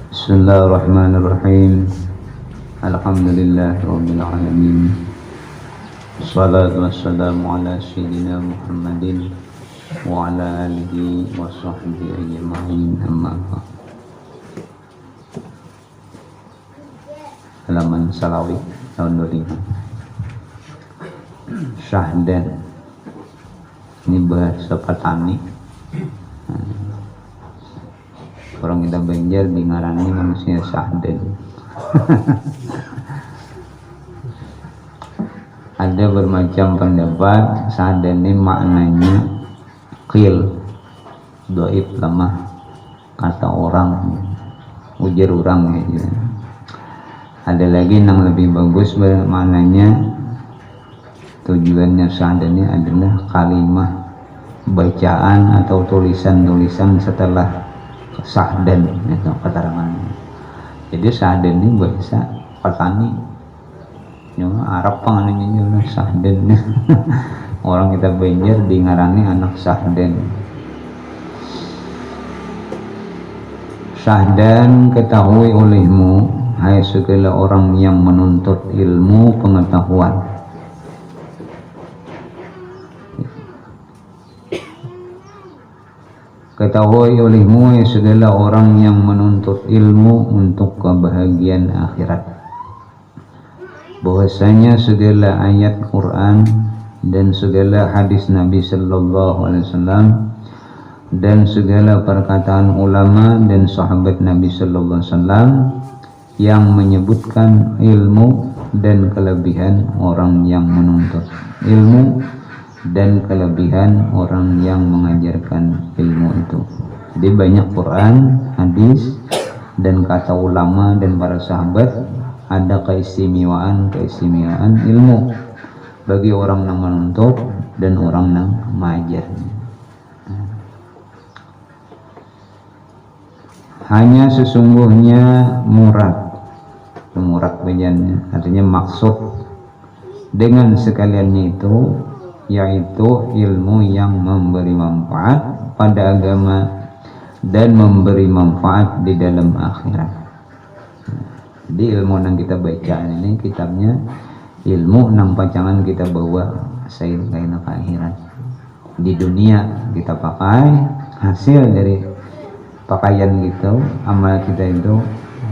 Bismillahirrahmanirrahim. Alhamdulillahirabbil alamin. Wassalatu wassalamu ala sayyidina Muhammadin wa ala alihi wa sahbihi ajma'in. Amma ba'd. Halaman Salawi tahun 25. Syahdan. Ini bahasa petani. Orang kita Banjar di ngarani manusia Syahdan. Ada bermacam pendapat. Syahdan ini maknanya qil, dhaif, lemah, kata orang, ujar orang gitu. Ada lagi yang lebih bagus maknanya, tujuannya Syahdan ini adalah kalimah, bacaan atau tulisan-tulisan setelah Syahdan itu keterangannya. Jadi Syahdan ini bahasa petani. Cuma Arab pengannya juga Syahdan. Orang kita Banjar di ngarani anak Syahdan. Syahdan, ketahui olehmu hai segala orang yang menuntut ilmu pengetahuan. Ketahui olehmu segala orang yang menuntut ilmu untuk kebahagiaan akhirat, bahwasanya segala ayat Quran dan segala hadis Nabi Sallallahu Alaihi Wasallam dan segala perkataan ulama dan sahabat Nabi Sallallahu Alaihi Wasallam yang menyebutkan ilmu dan kelebihan orang yang menuntut ilmu dan kelebihan orang yang mengajarkan ilmu itu. Jadi banyak Quran, hadis, dan kata ulama dan para sahabat, ada keistimewaan ilmu bagi orang yang menuntut dan orang yang mengajar. Hanya sesungguhnya murad bagiannya, artinya maksud dengan sekaliannya itu, yaitu ilmu yang memberi manfaat pada agama dan memberi manfaat di dalam akhirat. Jadi ilmu yang kita baca ini kitabnya ilmu nang pacangan kita bawa saya kaina ke akhirat. Di dunia kita pakai hasil dari pakaian gitu, amal kita itu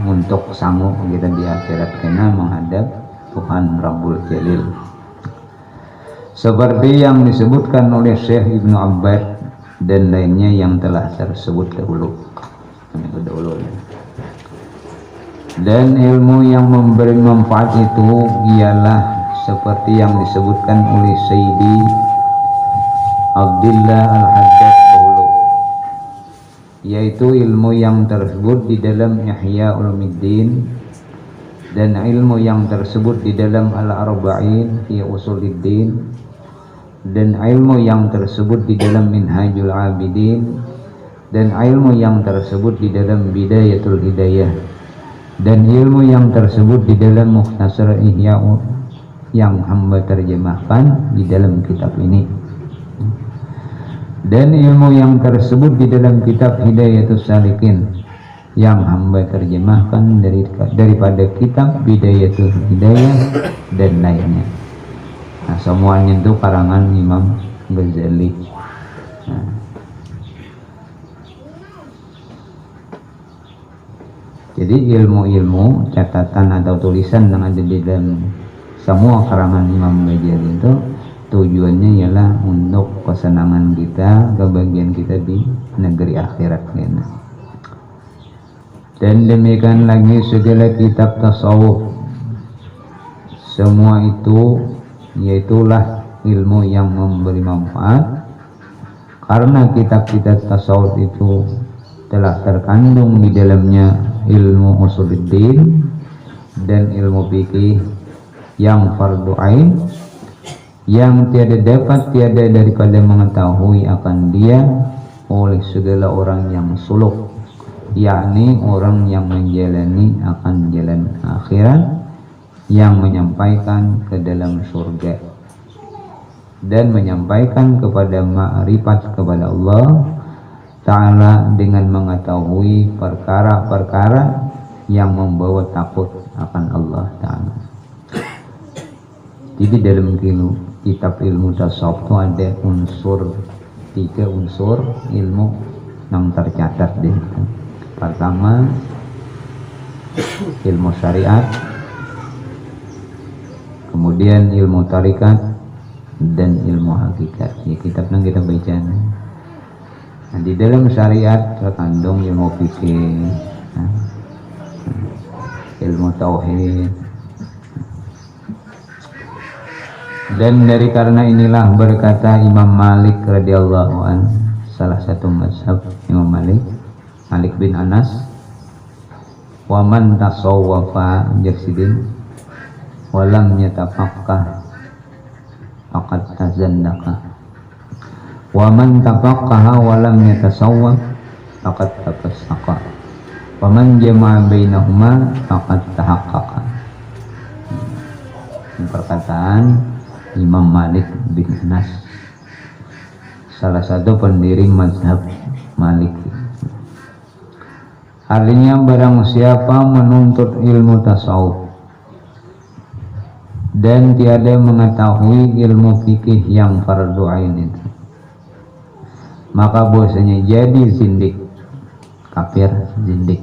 untuk sanggup kita di akhirat kena menghadap Tuhan Rabbul Jalil. Seperti yang disebutkan oleh Syekh Ibnu Abbad dan lainnya yang telah tersebut dahulu. Dan ilmu yang memberi manfaat itu ialah seperti yang disebutkan oleh Sayyidi Abdullah Al-Haddad dahulu, yaitu ilmu yang tersebut di dalam Ihya Ulumuddin dan ilmu yang tersebut di dalam Al-Arba'in fi Usuluddin dan ilmu yang tersebut di dalam Minhajul Abidin dan ilmu yang tersebut di dalam Bidayatul Hidayah dan ilmu yang tersebut di dalam Mukhtasar Ihya yang hamba terjemahkan di dalam kitab ini, dan ilmu yang tersebut di dalam kitab Hidayatus Salikin yang hamba terjemahkan daripada kitab Bidayatul Hidayah dan lainnya. Nah, semuanya itu karangan Imam Ghazali. Nah, jadi ilmu-ilmu catatan atau tulisan yang ada di dalam semua karangan Imam Ghazali itu tujuannya ialah untuk kesenangan kita, kebahagiaan kita di negeri akhirat. Dan demikian lagi segala kitab tasawuf, semua itu yaitulah ilmu yang memberi manfaat, karena kitab-kitab tasawuf itu telah terkandung di dalamnya ilmu usuluddin dan ilmu fikih yang fardu ain, yang tiada daripada mengetahui akan dia oleh segala orang yang suluk, yakni orang yang menjalani akan jalan akhirat, yang menyampaikan ke dalam surga dan menyampaikan kepada ma'rifat kepada Allah Ta'ala dengan mengetahui perkara-perkara yang membawa takut akan Allah Ta'ala. Jadi dalam kitab ilmu tasawuf itu ada tiga unsur ilmu yang tercatat di situ. Pertama, ilmu syariat, kemudian ilmu tarikat, dan ilmu hakikat. Ya, kitab yang kita baca. Nah, di dalam syariat terkandung ilmu fikih, ilmu tauhid. Dan dari karena inilah berkata Imam Malik radhiyallahu an, salah satu mazhab Imam Malik bin Anas, wa man tasawwafa jaksidin walam yatafaqqah faqad tazandaqa, wa man tafaqqaha walam yatasawwaf faqad tafassaqa, wa man jama'a bainahuma faqad tahaqqaqa. Perkataan Imam Malik bin Anas, salah satu pendiri mazhab Maliki. Artinya barang siapa menuntut ilmu tasawuf dan tiada mengetahui ilmu fikih yang fardu ain itu, maka bahwasanya jadi zindik, kafir, zindik.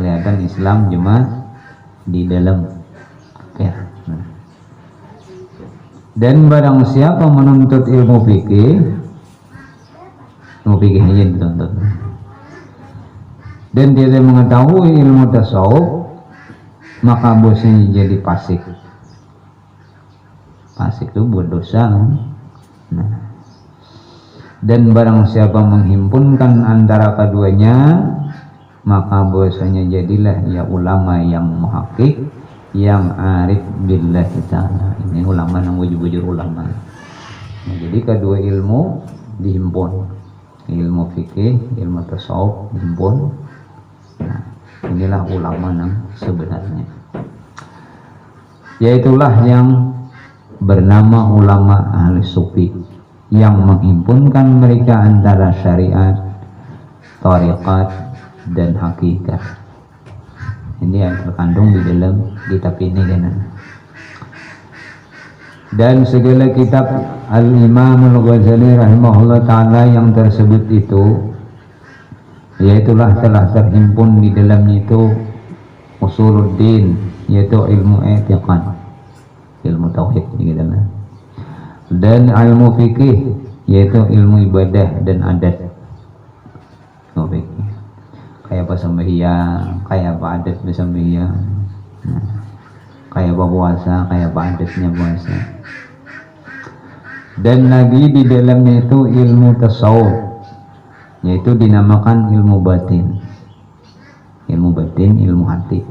Kelihatan Islam cuma di dalam kafir. Dan barang siapa menuntut ilmu fikih aja dituntut, dan dia mengetahui ilmu tasawuf, maka bosnya jadi fasik. Fasik itu buat dosa. Nah, dan barang siapa menghimpunkan antara keduanya, maka bosnya jadilah ya ulama yang muhaqqiq, yang arif billahi ta'ala. Ini ulama yang wujud-wujud ulama. Nah, jadi kedua ilmu dihimpun, ilmu fikih, ilmu tasawuf dihimpun. Nah, inilah ulama yang sebenarnya, yaitulah yang bernama ulama ahli sufi, yang menghimpunkan mereka antara syariat, tariqat, dan hakikat. Ini yang terkandung di dalam kitab ini kan. Dan segala kitab Al-Imam Al-Ghazali rahimahullah ta'ala yang tersebut itu, yaitulah telah terhimpun di dalamnya itu usuluddin, yaitu ilmu i'tiqad, ilmu tauhid gitu. Dan ilmu fikih, yaitu ilmu ibadah dan adat. Ilmu fikih kayak apa sembahyang, kayak apa adat bersembahyang, kayak apa puasa, kayak apa adatnya puasa. Dan lagi di dalamnya itu ilmu tasawuf, yaitu dinamakan ilmu batin, ilmu hati.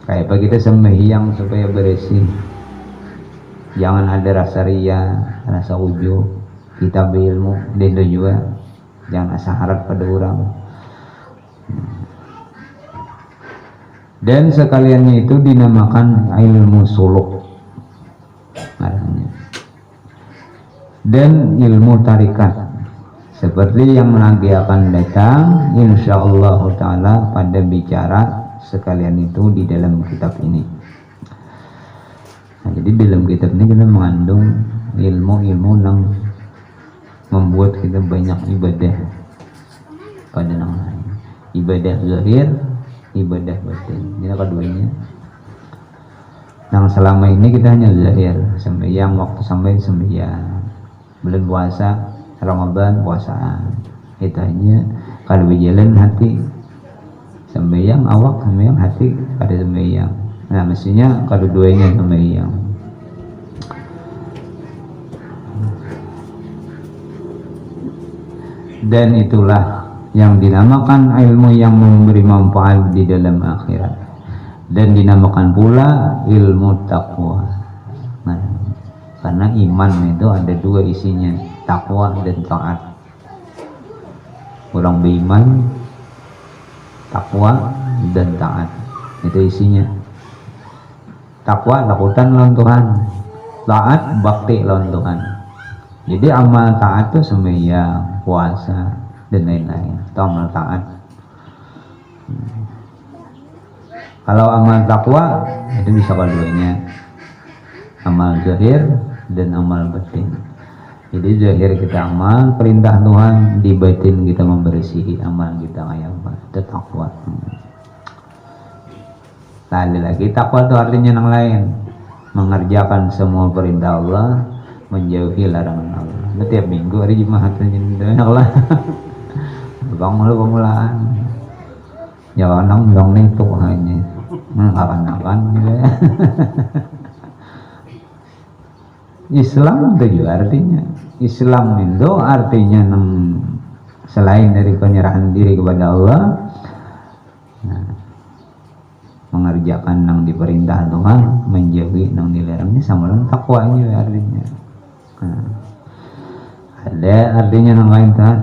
Kayak apa kita sembahyang supaya bersih, jangan ada rasa riya, rasa ujub, kita berilmu dan juga jangan asa harap pada orang. Dan sekaliannya itu dinamakan ilmu suluk dan ilmu tarikat, seperti yang lagi akan datang insyaallah ta'ala pada bicara sekalian itu di dalam kitab ini. Nah, jadi dalam kitab ini kita mengandung ilmu-ilmu yang membuat kita banyak ibadah pada yang lain, ibadah zahir, ibadah batin. Ini keduanya. Yang selama ini kita hanya zahir, sembahyang waktu sampai sembahyang, bulan puasa, Ramadan puasaan, itu hanya kalau berjalan hati sembahyang, awak sembahyang, hati pada sembahyang. Nah, mestinya kalau duanya sembahyang. Dan itulah yang dinamakan ilmu yang memberi manfaat di dalam akhirat, dan dinamakan pula ilmu takwa. Nah, karena iman itu ada dua isinya, takwa dan taat. Orang beriman, takwa dan taat, itu isinya. Takwa takutan lawan Tuhan, taat bakti lawan Tuhan. Jadi amal taat itu sembahyang, puasa dan lain-lain, itu amal taat. Kalau amal takwa itu bisa keduanya, amal zahir dan amal batin. Jadi zahir kita amal perintah Tuhan, di batin kita membersihi amal kita kayak apa, itu takwa. Lagi takwa itu artinya yang lain, mengerjakan semua perintah Allah, menjauhi larangan Allah. Setiap minggu hari Jumat Allah bangulan jangan dong nih tuh hanya akan gitu ya. Islam itu juga artinya, Islam itu artinya selain dari penyerahan diri kepada Allah, mengerjakan yang diperintah Tuhan, menjauhi yang dilarangnya, sama dengan takwa ini artinya. Ada artinya yang lain kan?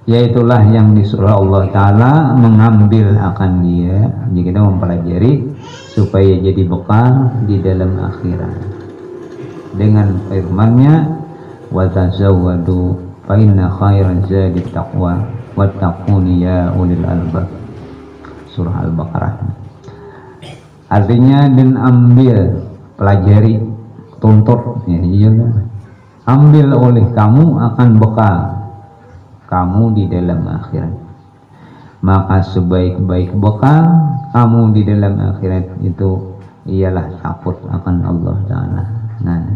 Yaitulah yang disuruh Allah Ta'ala mengambil akan dia jika kita mempelajari supaya jadi bekal di dalam akhirat dengan firman-Nya wa tazawwadu fa inna khairaz zadi taqwa wattaquni ya ulil albab, surah Al-Baqarah. Artinya dan ambil, pelajari, tuntut ya, ambil oleh kamu akan bekal kamu di dalam akhirat. Maka sebaik-baik bekal kamu di dalam akhirat itu ialah takut akan Allah Ta'ala. Nah,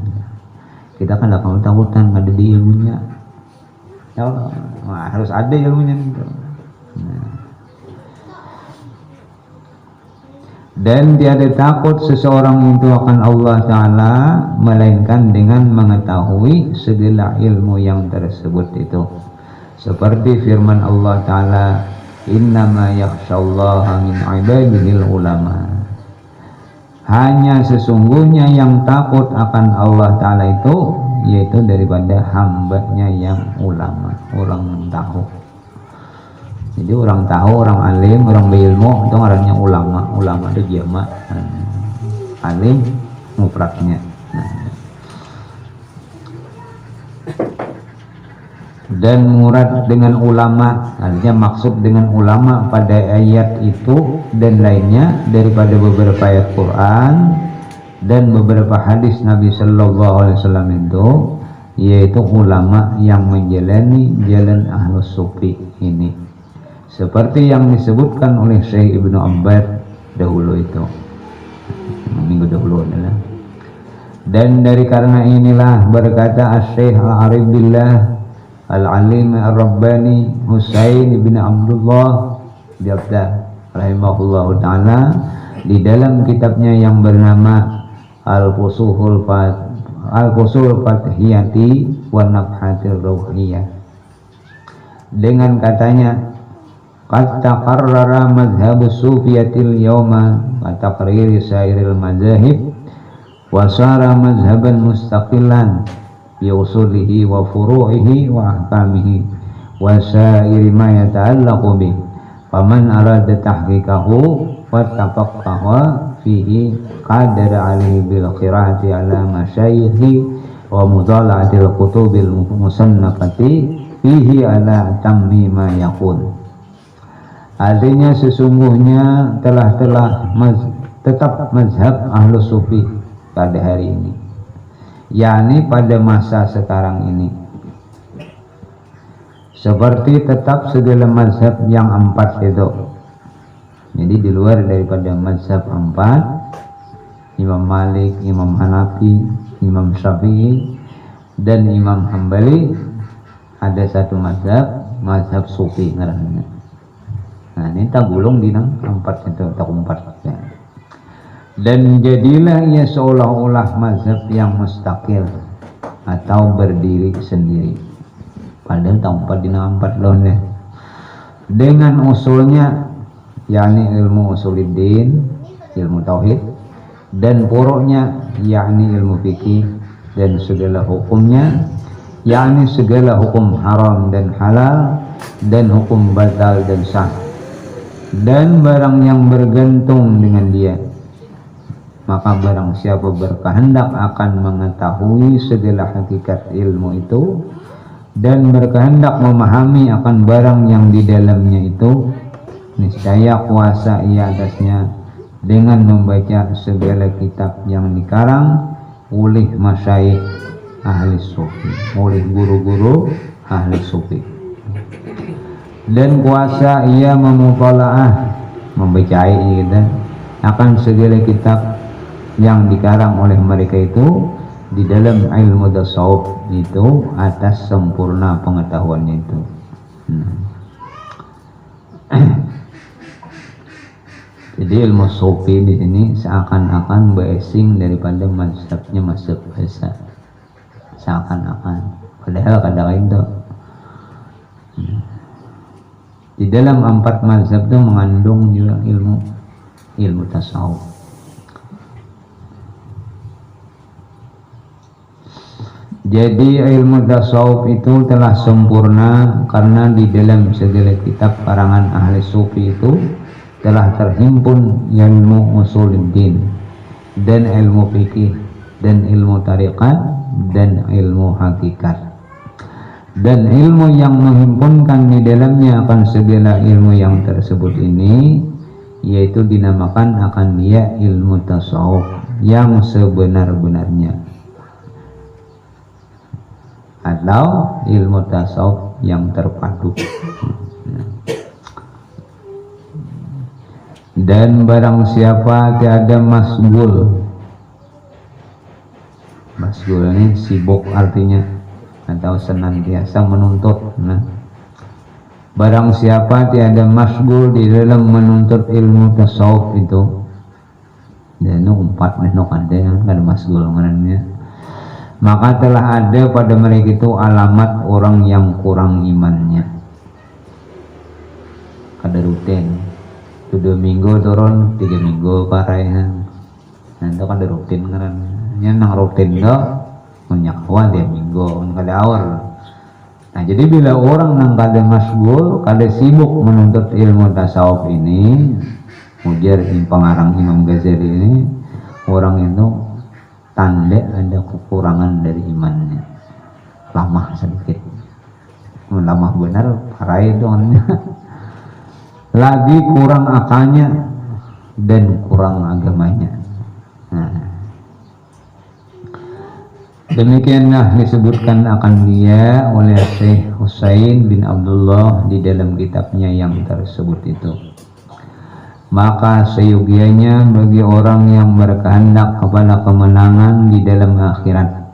kita kan gak kamu takutan, gak ada di ilmunya ya Allah. Nah, harus ada ilmunya gitu. Dan tiada takut seseorang itu akan Allah Ta'ala melainkan dengan mengetahui segala ilmu yang tersebut itu. Seperti firman Allah Ta'ala, innama yakhshallaha min ibadihil ulama. Hanya sesungguhnya yang takut akan Allah Ta'ala itu yaitu daripada hambanya yang ulama, orang tahu. Jadi orang tahu, orang alim, orang berilmu itu ngarannya ulama. Ulama itu jama, alim mufradnya. Dan murad dengan ulama, artinya maksud dengan ulama pada ayat itu dan lainnya daripada beberapa ayat Quran dan beberapa hadis Nabi Sallallahu Alaihi Wasallam itu, yaitu ulama yang menjalani jalan ahlus sufi ini, seperti yang disebutkan oleh Syekh Ibnu Abbad dahulu itu, minggu dahulu adalah. Dan dari karena inilah berkata Syekh Al-Arif Billah Al-Alim Ar-Rabbani Husain bin Abdullah Jabda rahimahullahu ta'ala di dalam kitabnya yang bernama Al-Fusuhul Fathiyati wa Nafhatir Ruhiyah, dengan katanya qad taqarrara madhhabus sufiyatil yawma wa taqriri sairil mazahib wa sara madhhaban mustaqillan bi usulihi wa furu'ihi wa ahkamihi wa sa'iri ma yata'allaqu bih. Faman arada tahqiqahu wa tafaqqaha fihi qadara alaihi bil qiraati ala masyayikhi wa mudala'atil kutubil musannafati fihi ala tammi ma yakun. Artinya sesungguhnya telah tetap mazhab Ahlus Sufi pada hari ini, yakni pada masa sekarang ini, seperti tetap segala mazhab yang empat itu. Jadi di luar daripada mazhab empat, Imam Malik, Imam Hanafi, Imam Syafi'i, dan Imam Hambali, ada satu mazhab Sufi namanya. Nah ini tak gulung di empat itu, tak empat ya. Dan jadilah ia seolah-olah mazhab yang mustakil atau berdiri sendiri, padahal tak di empat loh ya. Dengan usulnya, yakni ilmu usuluddin, ilmu tauhid, dan puruknya, yakni ilmu fikih, dan segala hukumnya, yakni segala hukum haram dan halal, dan hukum batal dan sah, dan barang yang bergantung dengan dia. Maka barang siapa berkehendak akan mengetahui segala hakikat ilmu itu, dan berkehendak memahami akan barang yang di dalamnya itu, niscaya kuasa ia atasnya dengan membaca segala kitab yang dikarang oleh masyayikh ahli sufi, oleh guru-guru ahli sufi. Dan kuasa ia memutalaah, membacai gitu, akan segala kitab yang dikarang oleh mereka itu di dalam ilmu tasawuf itu atas sempurna pengetahuannya itu. Jadi ilmu sufi di sini seakan-akan basing daripada mazhabnya mazhab biasa, seakan-akan, padahal kadang itu di dalam 4 mazhab itu mengandung juga ilmu tasawuf. Jadi ilmu tasawuf itu telah sempurna karena di dalam segala kitab karangan ahli sufi itu telah terhimpun ilmu usuluddin dan ilmu fikih dan ilmu tariqat dan ilmu hakikat. Dan ilmu yang menghimpunkan di dalamnya akan segala ilmu yang tersebut ini yaitu dinamakan akan dia ilmu tasawuf yang sebenar-benarnya, atau ilmu tasawuf yang terpadu. Dan barang siapa tiada masgul ini sibuk artinya, atau senantiasa menuntut. Barang siapa tiada masgul di dalam menuntut ilmu tasawuf itu, dan umpat menok ada masgul mengenanya, maka telah ada pada mereka itu alamat orang yang kurang imannya. Kada rutin, 2 minggu turun, 3 minggu paraihan, nanti kada rutin karena nang rutin do menyakwa dia minggu kada awal. Nah jadi bila orang nang kada masgul, kada sibuk menuntut ilmu tasawuf ini, ujar pengarang Imam Ghazali ini, orang itu tanda ada kekurangan dari imannya, lamah sedikit, lamah benar parai dong, lagi kurang akalnya dan kurang agamanya. Demikianlah disebutkan akan dia oleh Syekh Husain bin Abdullah di dalam kitabnya yang tersebut itu. Maka seyogianya bagi orang yang berkehendak kepada kemenangan di dalam akhirat,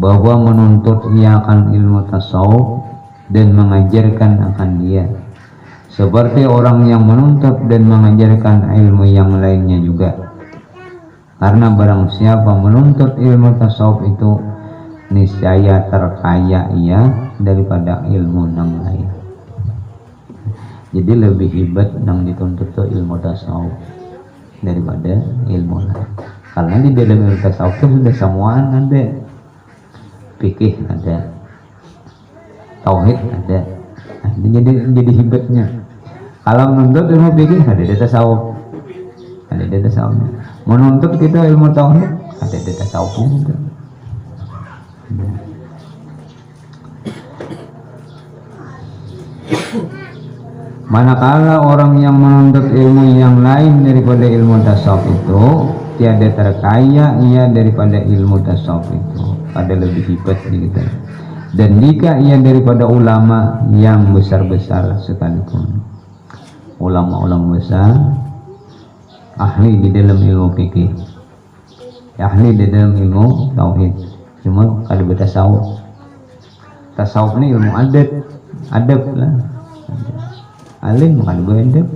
bahwa menuntut ia akan ilmu tasawuf dan mengajarkan akan dia, seperti orang yang menuntut dan mengajarkan ilmu yang lainnya juga. Karena barang siapa menuntut ilmu tasawuf itu, niscaya terkaya ia daripada ilmu yang lain. Jadi lebih hebat yang dituntut tuh ilmu tasawuf daripada ilmu lain. Karena di dalam ilmu tasawuf itu sudah semuaan ada, fikih ada, tauhid ada. Nah, jadi hebatnya. Kalau menuntut ilmu fikih ada di tasawuf, ada di tasawufnya. Menuntut kita ilmu tauhid ada di tasawufnya. Manakala orang yang menuntut ilmu yang lain daripada ilmu tasawuf itu, tiada terkaya ia daripada ilmu tasawuf itu, ada lebih hebat kita. Dan jika ia daripada ulama yang besar-besar sekalipun, ulama-ulama besar, ahli di dalam ilmu fikih, ahli di dalam ilmu tauhid, cuma kada bertasawuf. Tasawuf ini ilmu adab lah. Alim kada beradab,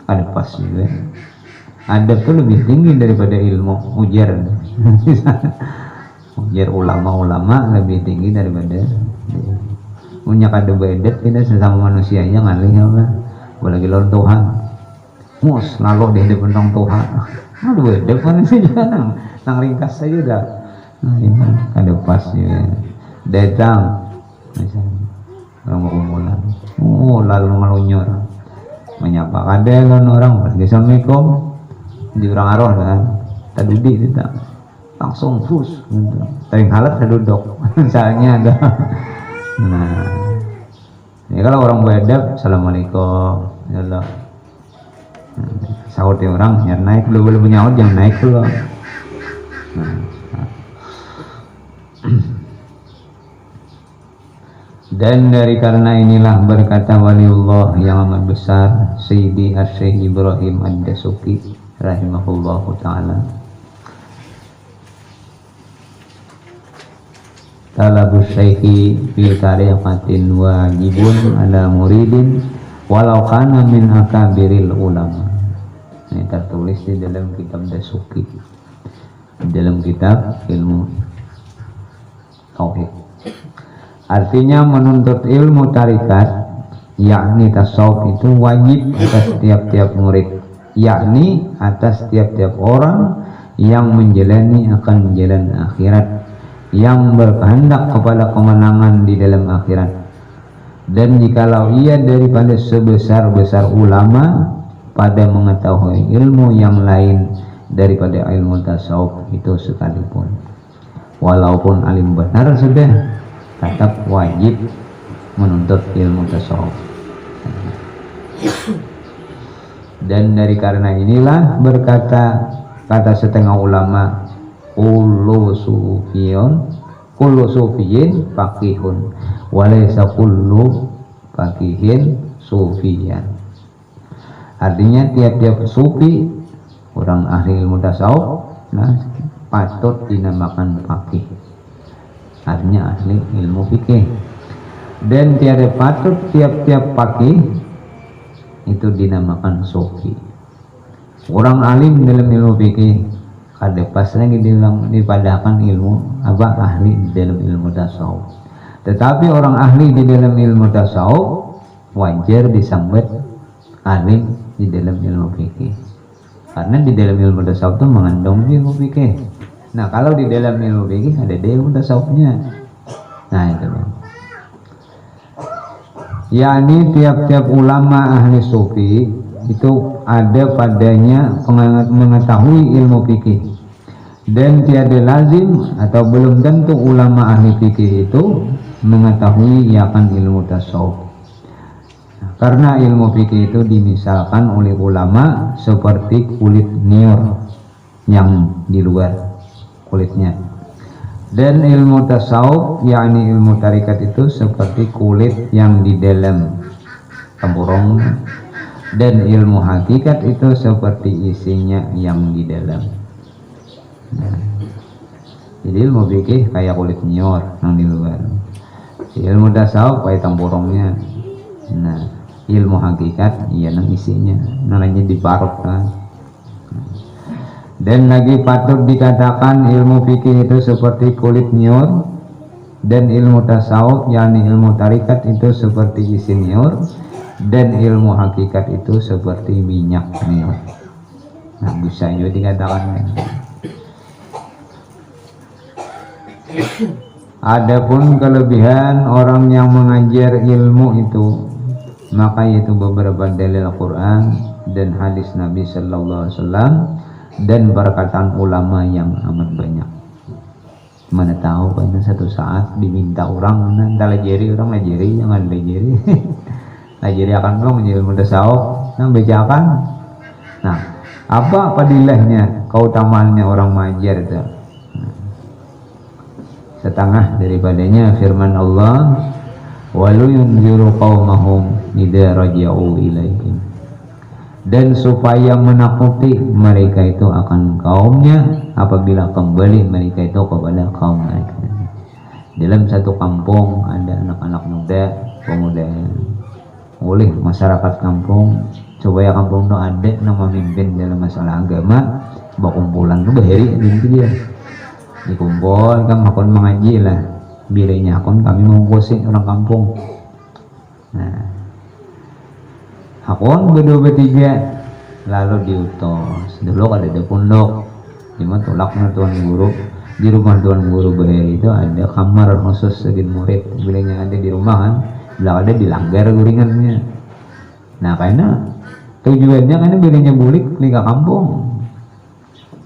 kada pas juga. Adab itu lebih tinggi daripada ilmu ujar. Ujar ulama-ulama lebih tinggi daripada punya kada beradab. Kita sesama manusianya ngalih apa, apalagi lawan Tuhan. Mus lalu di depan Tuhan. Aduh beradab kan sih jangan nang ringkas saja dah. Kada pas juga. Datang misalnya orang berkumpulan, lalu ngelunyor menyapa kada orang, assalamualaikum, di orang arah kan, tadudi kita langsung fus, gitu. Taring halat duduk, misalnya ada Nah, ini kalau orang beradab, assalamualaikum, ya Allah. Sahut ya orang, ya naik dulu, belum nyaut jangan naik dulu. Dan dari karena inilah berkata waliullah yang amat besar Sayyidi Asy-Syaikh Ibrahim Ad-Dasuki rahimahullahu ta'ala, talabus syaihi fi tariqatin wajibun ala muridin walau kana min akabiril ulama. Ini tertulis di dalam kitab Dasuki, di dalam kitab ilmu tauhid. Artinya menuntut ilmu tarikat, yakni tasawuf itu wajib atas tiap-tiap murid, yakni atas tiap-tiap orang yang menjalani akan jalan akhirat, yang berkehendak kepada kemenangan di dalam akhirat. Dan jikalau ia daripada sebesar-besar ulama pada mengetahui ilmu yang lain daripada ilmu tasawuf itu sekalipun, walaupun alim benar sudah, tetap wajib menuntut ilmu tasawuf. Dan dari karena inilah berkata kata setengah ulama, kullu sufiyin faqihun walaysa kullu faqihin sufiyan. Artinya tiap-tiap sufi, orang ahli ilmu tasawuf, nah, patut dinamakan faqih, artinya ahli ilmu fikih. Dan tiada patut tiap-tiap faqih itu dinamakan sufi. Orang alim dalam ilmu fikih ada pas lagi dipadahkan ilmu apa ahli dalam ilmu tasawuf. Tetapi orang ahli di dalam ilmu tasawuf wajar disambut alim di dalam ilmu fikih, karena di dalam ilmu tasawuf itu mengandung ilmu fikih. Nah, kalau di dalam ilmu fikih ada ilmu tasawufnya. Nah, itu loh. Yakni tiap-tiap ulama ahli sufi itu ada padanya mengetahui ilmu fikih. Dan tiada lazim atau belum tentu ulama ahli fikih itu mengetahui akan ilmu tasawuf. Karena ilmu fikih itu dimisalkan oleh ulama seperti kulit niur yang di luar kulitnya. Dan ilmu tasawuf yakni ilmu tarikat itu seperti kulit yang di dalam tempurung. Dan ilmu hakikat itu seperti isinya yang di dalam. Nah, jadi ilmu fikih kayak kulit niur yang di luar, ilmu tasawuf kayak tempurungnya. Nah, ilmu hakikat iya nang isinya, namanya diparut kan. Dan lagi patut dikatakan ilmu fikih itu seperti kulit niur, dan ilmu tasawuf yakni ilmu tarikat itu seperti isi niur, dan ilmu hakikat itu seperti minyak niur. Nah, bisa juga dikatakan. Adapun kelebihan orang yang mengajar ilmu itu, maka itu beberapa dalil Al-Quran dan hadis Nabi Sallallahu Alaihi Wasallam dan perkataan ulama yang amat banyak. Mana tahu pada satu saat diminta orang, nanti lajeri orang lajeri, jangan lajeri, lajeri akan dong ilmu tasawuf, nah bacakan. Nah, apa padilahnya, keutamaannya orang mengajar itu? Setengah daripadanya firman Allah, walu yunziru qaumahum idza raja'u ilaihim, dan supaya menakuti mereka itu akan kaumnya apabila kembali mereka itu kepada kaum mereka. Dalam satu kampung ada anak-anak muda, pemuda, oleh masyarakat kampung, supaya kampung itu ada nama mimpin dalam masalah agama, berkumpulan itu bahari inti dia. Dikumpul kan makon mengaji lah, bilanya akon kami mengusik orang kampung. Nah, akon berdua bertiga lalu diutus dulu ada di pondok, cuma tolaknya tuan guru. Di rumah tuan guru bahari itu ada kamar khusus segin murid, bilanya ada di rumah kan, bila ada dilanggar guringannya. Nah, karena tujuannya karena bilanya bulik ke kampung.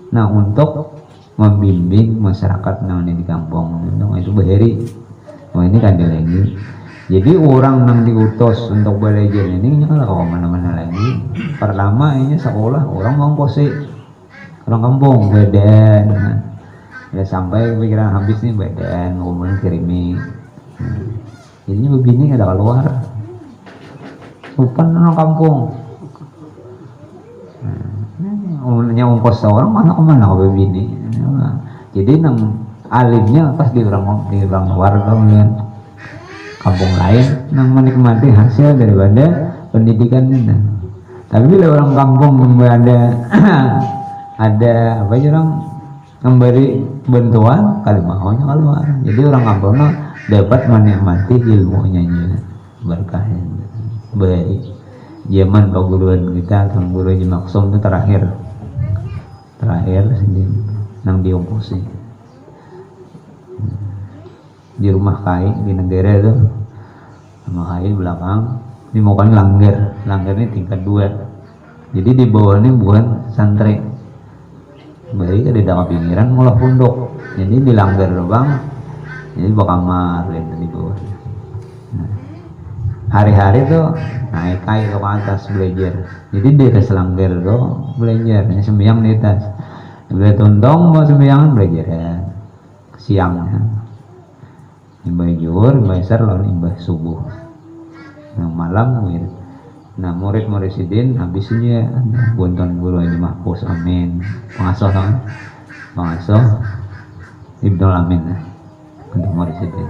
Nah, untuk membimbing masyarakat namanya di kampung itu bahari. Oh ini kan lagi. Jadi orang yang diutus untuk belajar ini kalau kemana-mana lagi. Pertama ini sekolah orang mau kose, orang kampung badan. Ya sampai pikiran habis nih badan, kemudian kirimi. Jadinya begini ada keluar. Supan orang kampung. Umumnya ongkos orang mana kemana ke begini. Jadi nang alimnya pas di orang warga kan kampung lain nang menikmati hasil daripada pendidikan itu. Tapi bila orang kampung ada apa aja orang memberi bantuan kali maunya keluar. Jadi orang kampung dapat menikmati ilmunya berkahnya baik. Zaman perguruan kita tahun guru Haji Maksum itu terakhir sendiri nang diongkosi di rumah kai di negara itu rumah kai belakang ini mau kan langgar ini tingkat 2 jadi di bawah ini bukan santri baik ada dalam pinggiran mulai pondok jadi di langgar bang jadi bawa kamar lihat di bawah hari-hari tuh naik kai ke atas belajar jadi di atas langgar tuh belajar ini sembahyang di atas bila tontong mau sembahyang belajar ya siangnya imbah juhur, imbah isar, lalu imbah subuh. Nah malam nah murid-murid sidin habisnya bunton guru Haji Mahfuz amin pengasuh kan pengasuh Ibnu Amin untuk murid sidin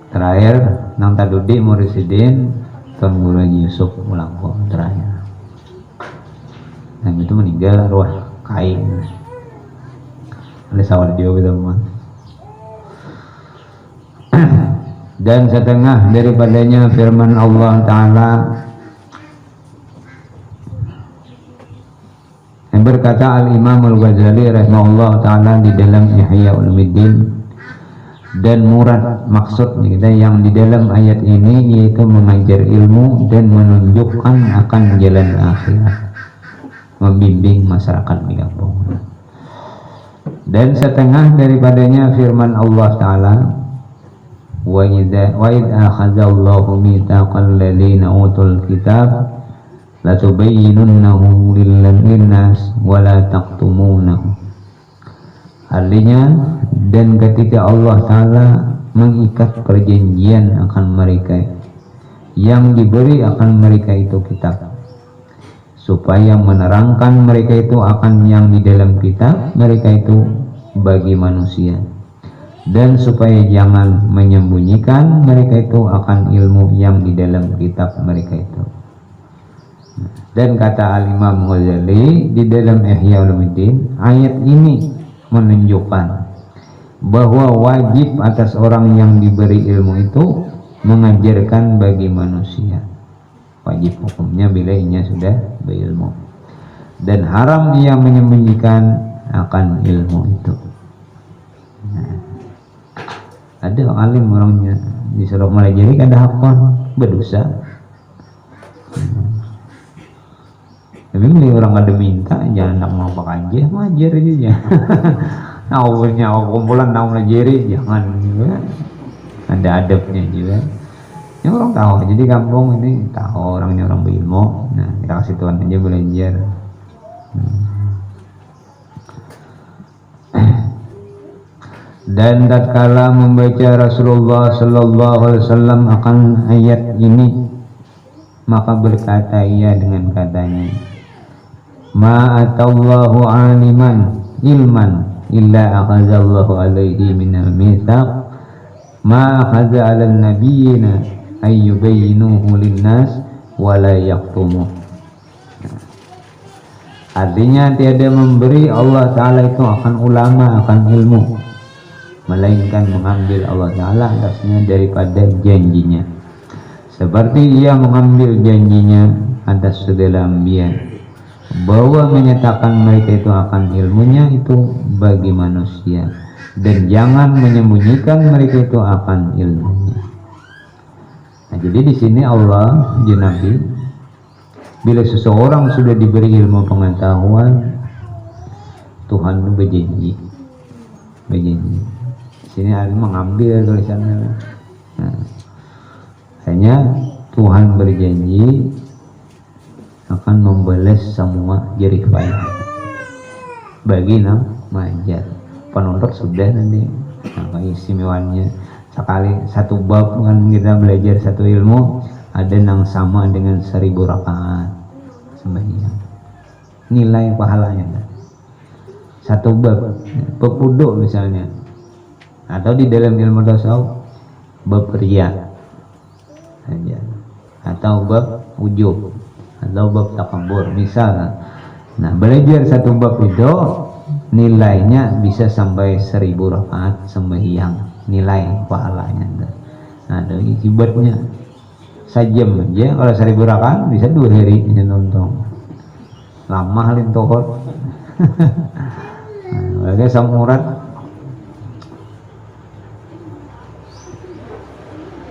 terakhir nang tadudi murid sidin tuan guru Haji Yusuf Ulangko terakhir nah itu meninggal arwah kain ada sawar dia kita dan setengah daripadanya firman Allah Ta'ala yang berkata Al-Imam Al-Ghazali rahimahullah Ta'ala di dalam Ihya Ulumuddin dan murad maksudnya kita yang di dalam ayat ini yaitu mengajar ilmu dan menunjukkan akan jalan akhirat membimbing masyarakat di kampung dan setengah daripadanya firman Allah Ta'ala وَإِذْ أَخَذَ اللَّهُ مِيثَاقَ الَّذِينَ أُوتُوا الْكِتَابَ لَتُبَيِّنُنَّهُ لِلنَّاسِ وَلَا تَكْتُمُونَهُ artinya dan ketika Allah Ta'ala mengikat perjanjian akan mereka yang diberi akan mereka itu kitab supaya menerangkan mereka itu akan yang di dalam kitab mereka itu bagi manusia dan supaya jangan menyembunyikan mereka itu akan ilmu yang di dalam kitab mereka itu. Dan kata Al-Imam Ghazali di dalam Ihya Ulumuddin ayat ini menunjukkan bahwa wajib atas orang yang diberi ilmu itu mengajarkan bagi manusia wajib hukumnya bila ia sudah berilmu dan haram ia menyembunyikan akan ilmu itu. Ada alim orangnya disuruh melajari kada hafal berdosa tapi orang ada minta jangan nak mau pakai aja ngajar aja awalnya kumpulan nak melajari jangan juga ada adabnya juga ya orang tahu jadi kampung ini tahu orangnya orang berilmu nah kita kasih Tuhan aja belajar dan tatkala membaca Rasulullah Sallallahu Alaihi Wasallam akan ayat ini maka berkata ia dengan katanya ma'atallahu aliman ilman illa akhazallahu alaihi minal mithaq ma'akhaza alal nabiyina ayyubayyinuhu linnas wala yaktumuh. Artinya tiada memberi Allah Ta'ala itu akan ulama akan ilmu melainkan mengambil Allah Ta'ala atasnya daripada janjinya seperti ia mengambil janjinya atas segala anbiya bahwa menyatakan mereka itu akan ilmunya itu bagi manusia dan jangan menyembunyikan mereka itu akan ilmunya. Nah, jadi di sini Allah Nabi bila seseorang sudah diberi ilmu pengetahuan Tuhan itu berjanji di sini ada mengambil tulisannya bahwasanya Tuhan berjanji akan membalas semua jerih payah bagi mengajar. Penuntut sudah nanti apa istimewanya sekali satu bab kan kita belajar satu ilmu ada yang sama dengan 1000 rakaat sembahyang nilai pahalanya kan? Satu bab wudhu misalnya atau di dalam ilmu tasawuf bab riya aja atau bab ujub atau bab takabur misalnya. Nah belajar satu bab itu nilainya bisa sampai 1000 rakaat sembahyang nilai pahalanya. Nah dari ibaratnya sajam aja kalau 1000 rakaat bisa 2 hari bisa nonton lama halin tohor. Nah, samurat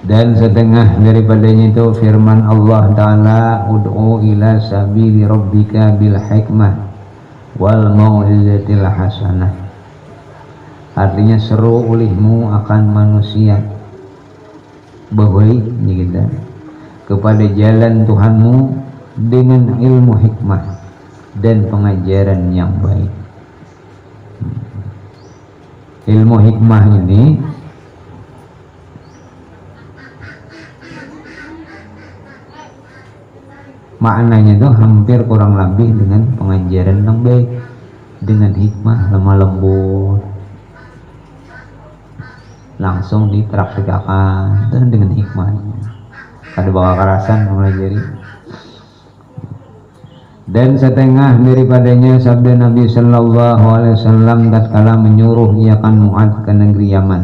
dan setengah daripadanya itu firman Allah Ta'ala ud'u ila sabili rabbika bil hikmah wal mau'izatil hasanah. Artinya seru olehmu akan manusia baik kita kepada jalan Tuhanmu dengan ilmu hikmah dan pengajaran yang baik. Ilmu hikmah ini maknanya itu hampir kurang lebih dengan pengajaran yang baik dengan hikmah lemah lembut langsung dipraktikkan dan dengan hikmah ada bawa kerasan mempelajari. Dan setengah daripadanya sabda Nabi Sallallahu Alaihi Wasallam tatkala menyuruh iakan Mu'adz ke negeri Yaman,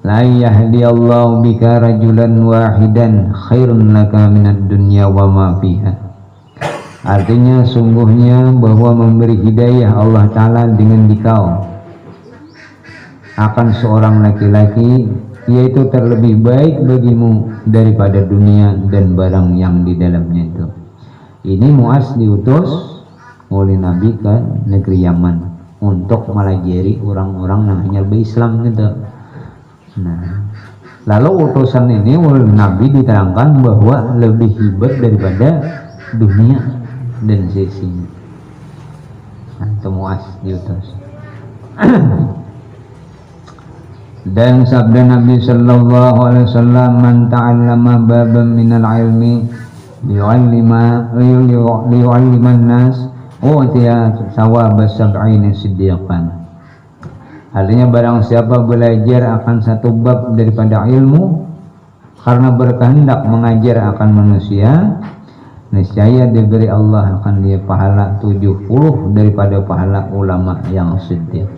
la yahdiyallahu bika rajulan wahidan khairun laka minad dunya wa ma fiha. Artinya sungguhnya bahwa memberi hidayah Allah Ta'ala dengan dikau akan seorang laki-laki yaitu terlebih baik bagimu daripada dunia dan barang yang di dalamnya itu. Ini Mu'adz diutus oleh Nabi ke negeri Yaman untuk melajari orang-orang yang hanya berislam gitu. Nah, lalu utusan ini oleh Nabi diterangkan bahwa lebih hebat daripada dunia dan sisinya. Nah, itu Mu'adz diutus. Dan sabda Nabi Sallallahu Alaihi Wasallam man ta'allama baban minal ilmi liyu'alliman nas utiya sawab sab'ina siddiqan. Artinya barang siapa belajar akan satu bab daripada ilmu karena berkehendak mengajar akan manusia, niscaya diberi Allah akan dia pahala 70 daripada pahala ulama yang siddiq.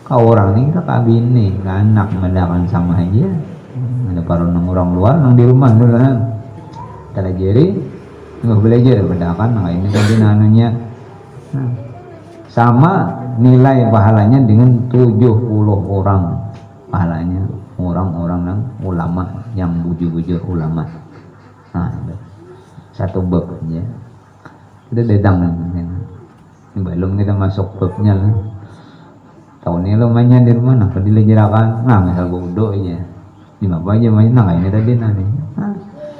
Kau orang ini tak kabini, anak mendakan sama aja. Ada para orang luar yang di rumah dulu kan. Pelajari, nggak belajar bedakan, nah ini tadi nanunya. Nah, sama nilai pahalanya dengan 70 orang pahalanya orang-orang yang ulama yang bujur-bujur ulama. Nah, satu bab aja. Kita datang ini belum kita masuk babnya lah. Tahun ini lo mainnya di rumah, nah kalau dilejerakan, nah misal bodoh aja, di apa aja main, nah ini tadi nanti, nah,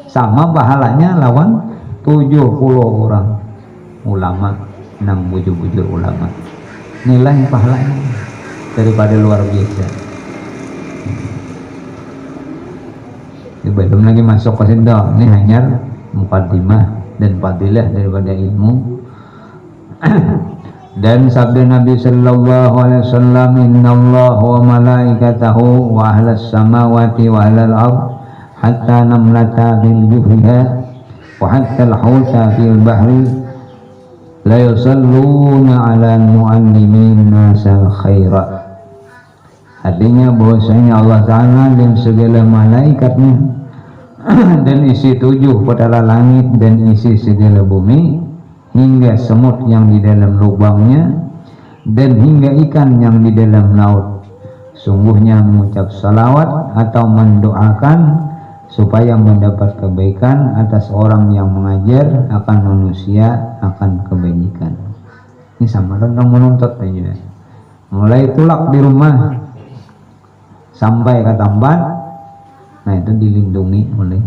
sama pahalanya lawan 70 orang ulama, nang bujur-bujur ulama, nilai pahalanya daripada luar biasa. Ini belum lagi masuk ke situ, ini hanya mukaddimah dan fadilah daripada ilmu. Dan sabda Nabi Sallallahu Alaihi Wasallam innallaha wa malaikatahu wa ahlas samawati wa ahlal ard hatta namlata fil juhriha wa hatta al-huta fil bahri la yusalluna ala mu'allimin nasal khaira. Artinya bahwasanya Allah Ta'ala dan segala malaikatnya dan isi 7 petala langit dan isi segala bumi hingga semut yang di dalam lubangnya dan hingga ikan yang di dalam laut sungguhnya mengucap salawat atau mendoakan supaya mendapat kebaikan atas orang yang mengajar akan manusia akan kebajikan. Ini sama tentang menuntut aja mulai tulak di rumah sampai ke tempat, nah itu dilindungi oleh,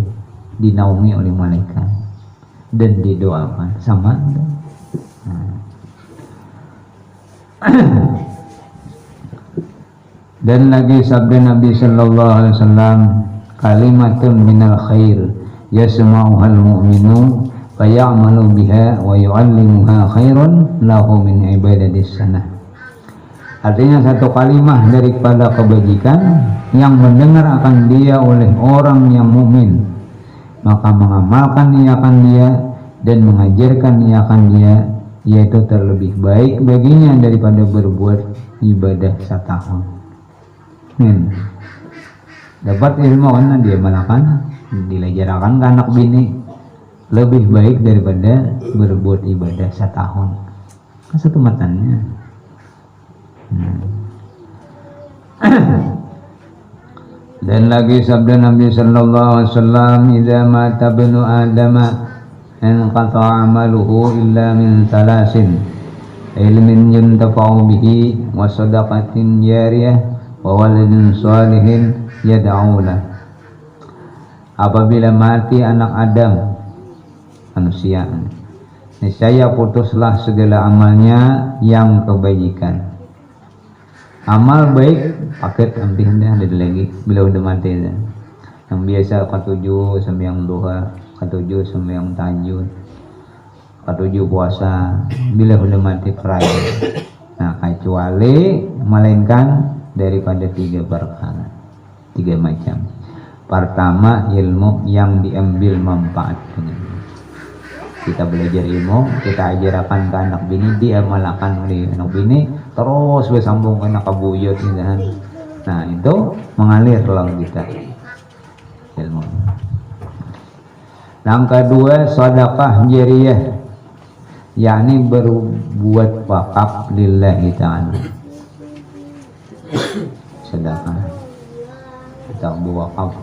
dinaungi oleh malaikat dan didoakan sama. Dan lagi sabda Nabi sallallahu alaihi wasallam, kalimatun minal khair yasma'uhal mu'minu fayamalu biha wa yu'allimuha khairun lahu min ibadatis sanah. Artinya satu kalimah daripada kebajikan yang mendengar akan dia oleh orang yang mukmin, maka mengamalkan ia akan dia dan mengajarkan ia akan dia, yaitu terlebih baik baginya daripada berbuat ibadah setahun. Dapat ilmu karena dia malakan, dilajarkan ke anak bini, lebih baik daripada berbuat ibadah setahun. Kan satu matanya. Dan lagi sabda Nabi sallallahu alaihi wasallam, idza mata ibnu adama inqata'a amaluhu illa min salasin, ilmin yuntafa'u bihi wa sadaqatin jariyah wa waladin shalihin yad'u lah. Apabila mati anak Adam, manusia, niscaya putuslah segala amalnya yang kebajikan. Amal baik paket hampir ada lagi bila udah mati dah. Yang biasa ketujuh sembahyang duha, ketujuh sembahyang tahajud, ketujuh puasa, bila udah mati kerja. Nah, kecuali melainkan daripada tiga perkara, tiga macam. Pertama, ilmu yang diambil manfaatnya. Kita belajar ilmu, kita ajarkan ke anak bini, dia malakan oleh anak bini, terus bersambung ke anak kabuyut. Nah itu mengalir lalu kita ilmu. Yang kedua, sedekah jariyah, yakni berbuat wakaf lillahi ta'ala. Sedekah kita berwakaf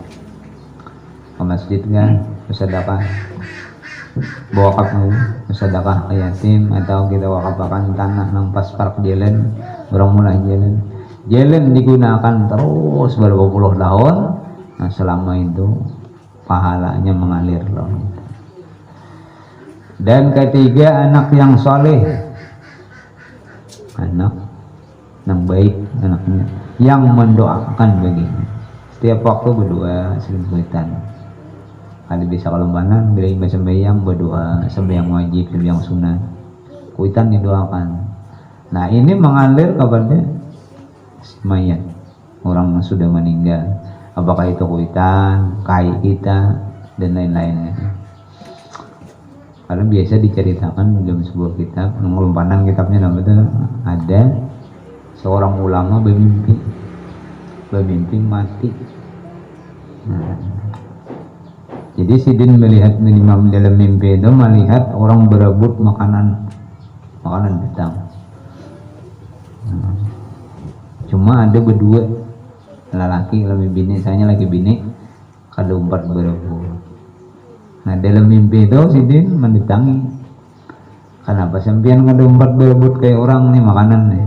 ke masjid kan, bersedekah, wakaf sedekah ke yatim, atau kita wakafkan tanah nang pas park jalan, orang mulai jalan digunakan terus berapa puluh tahun. Nah selama itu pahalanya mengalir loh. Dan ketiga, anak yang soleh, anak yang baik, anaknya yang mendoakan baginya setiap waktu, berdoa sering kuitan. Kali bisa kelombanan bila ibadah sembahyang berdoa, sembahyang wajib, sembahyang sunat, kuitan didoakan. Nah ini mengalir kepada mayat orang yang sudah meninggal, apakah itu kuitan, kai kita dan lain-lainnya. Karena biasa diceritakan dalam sebuah kitab, pengelompanan kitabnya namanya ada seorang ulama bermimpi mati. Nah, jadi Sidin melihat imam dalam mimpi itu melihat orang berebut makanan petang. Cuma ada berdua lelaki lebih bini, saya lagi bini, kada umpat berebut. Nah dalam mimpi itu Sidin mendatangi, kenapa sampean kada umpat berebut kayak orang nih makanan nih?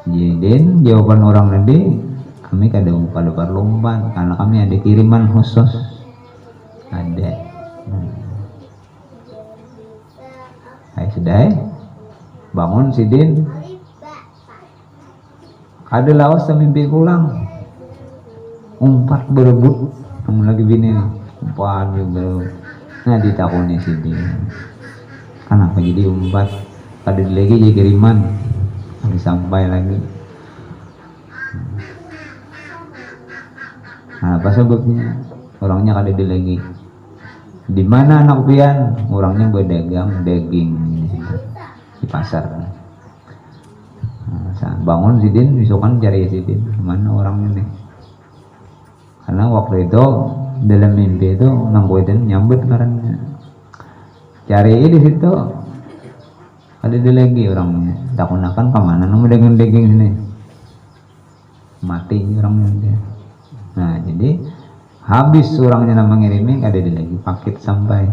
Jadi jawaban orang tadi, kami kada berlomba karena kami ada kiriman khusus. Ada. Hai sudah bangun Sidin, ada lawas mimpi pulang, umpat berebut, kamu lagi bini umpat berebut. Nah ditakuni Sidin, kenapa jadi umpat? Kada lagi jadi kiriman, lagi sampai lagi. Nah, apa sebabnya? Orangnya kada ada lagi. Di mana anak pian? Orangnya berdagang daging di pasar. Nah, bangun Sidin, besokan cari Sidin, mana orangnya nih? Karena waktu itu dalam mimpi itu nangkuitin nyambut karena cari di situ ada lagi orangnya. Takunakan kemana? Nemu dengan daging sini mati orangnya. Nah jadi habis orangnya nama ngirimin, ada lagi paket sampai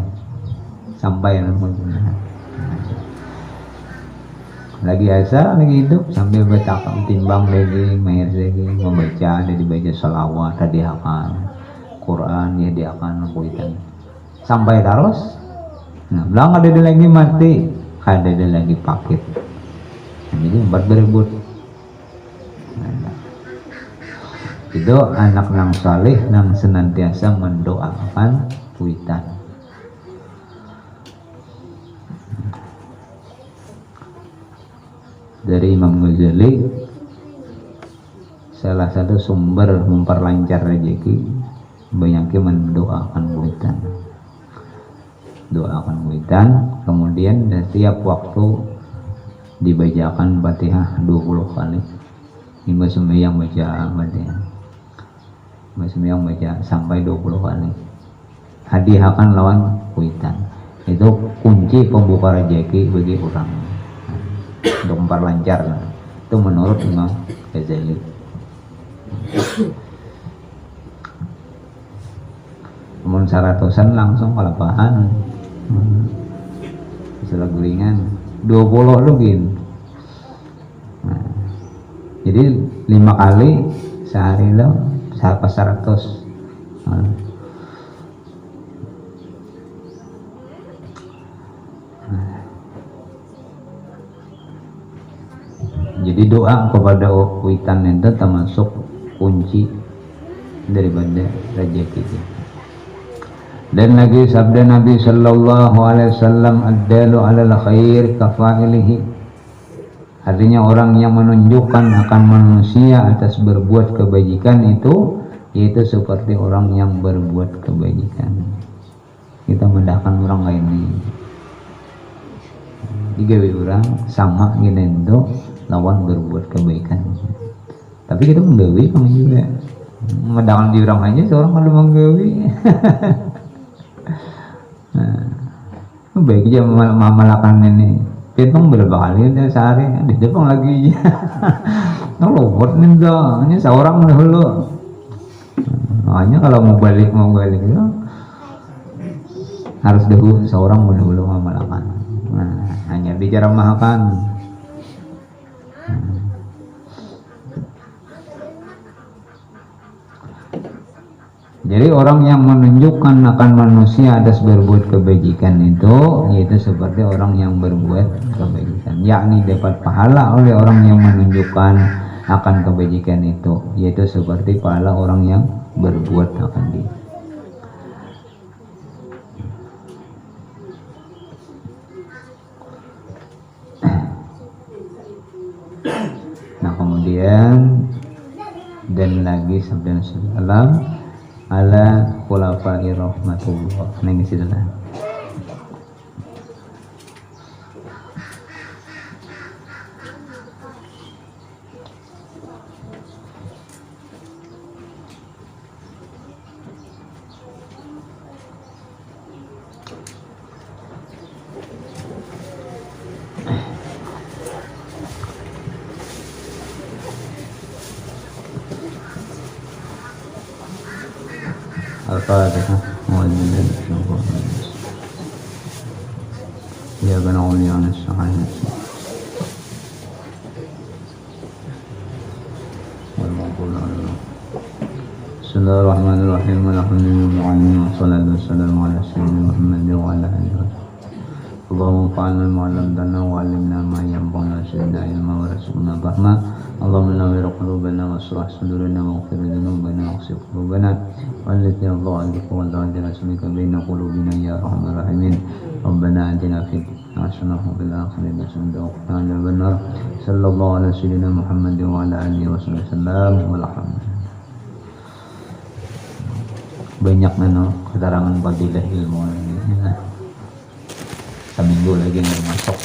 lagi asa lagi hidup sambil bertakam timbang lagi mahir lagi membaca ada dibaca salawat tadi akan Quran ya dia akan kuitan sampai terus. Nah belang ada lagi mati ada lagi pakit. Nah, jadi empat berebut. Nah, itu anak nang saleh nang senantiasa mendoakan kuitan. Dari Imam Ghazali salah satu sumber memperlancar rezeki banyaknya mendoakan kuitan, doakan kuitan. Kemudian setiap waktu dibacakan Fatihah 20 kali. Imam sembahyang baca Fatihah, Imam sembahyang baca sampai 20 kali. Hadiahkan lawan kuitan. Itu kunci pembuka rezeki bagi orang untuk memperlancar. Itu menurut Imam Ghazali. Namun 100-an langsung kelapahan istilah gulingan 20 lugin. Nah, jadi 5 kali sehari lo pas 100. Jadi doa kepada kuitan itu termasuk kunci daripada rezeki. Dan lagi sabda Nabi sallallahu alaihi wasallam, ad-dalu 'alal khair kafa'ilihi. Artinya orang yang menunjukkan akan manusia atas berbuat kebajikan itu yaitu seperti orang yang berbuat kebajikan. Kita mendahkan orang lain ini. Tiga orang sama gini itu lawan berbuat kebaikan. Tapi kita menggawi kamu juga mendahkan di orang aja seorang kalau menggawi. Nah, baik aja memalakan ini. Pitung berapa kali dia sehari di Jepang lagi. Kalau buat nih dong, ini seorang dulu. Hanya kalau mau balik itu harus dulu seorang dulu memalakan. Nah, hanya bicara makan. Jadi orang yang menunjukkan akan manusia atas berbuat kebajikan itu yaitu seperti orang yang berbuat kebajikan, yakni dapat pahala oleh orang yang menunjukkan akan kebajikan itu yaitu seperti pahala orang yang berbuat akan dia. Nah kemudian dan lagi sabda Rasulullah ala khulafai rahmatullah. Nah ini sudah. Al-Fatihah. Ya bana uliyan as-sa'in wal maqul Bismillahirrahmanirrahim. Alhamdulillahi wassalatu wassalamu ala sayyidina Muhammad wa ala alihi. Allahumma fa'alna ma 'allamtana wa 'allimna ma yanfa'una zidna ilma wa rasulna fahma. Allahumma nawwir qulubana washrah sudurana waghfir dhunubana waghfir qulubana wallati Allah alika wa ta'ala rasulika baina qulubina ya arhamar rahimin. Rabbana atina fid hasanah wa fil akhirati hasanah wa qina adzabannar. Sallallahu ala sayyidina Muhammad wa ala alihi wasallam. Walhamdulillah. Banyak keterangan fadilah ilmu ini. Seminggu lagi nggak masuk.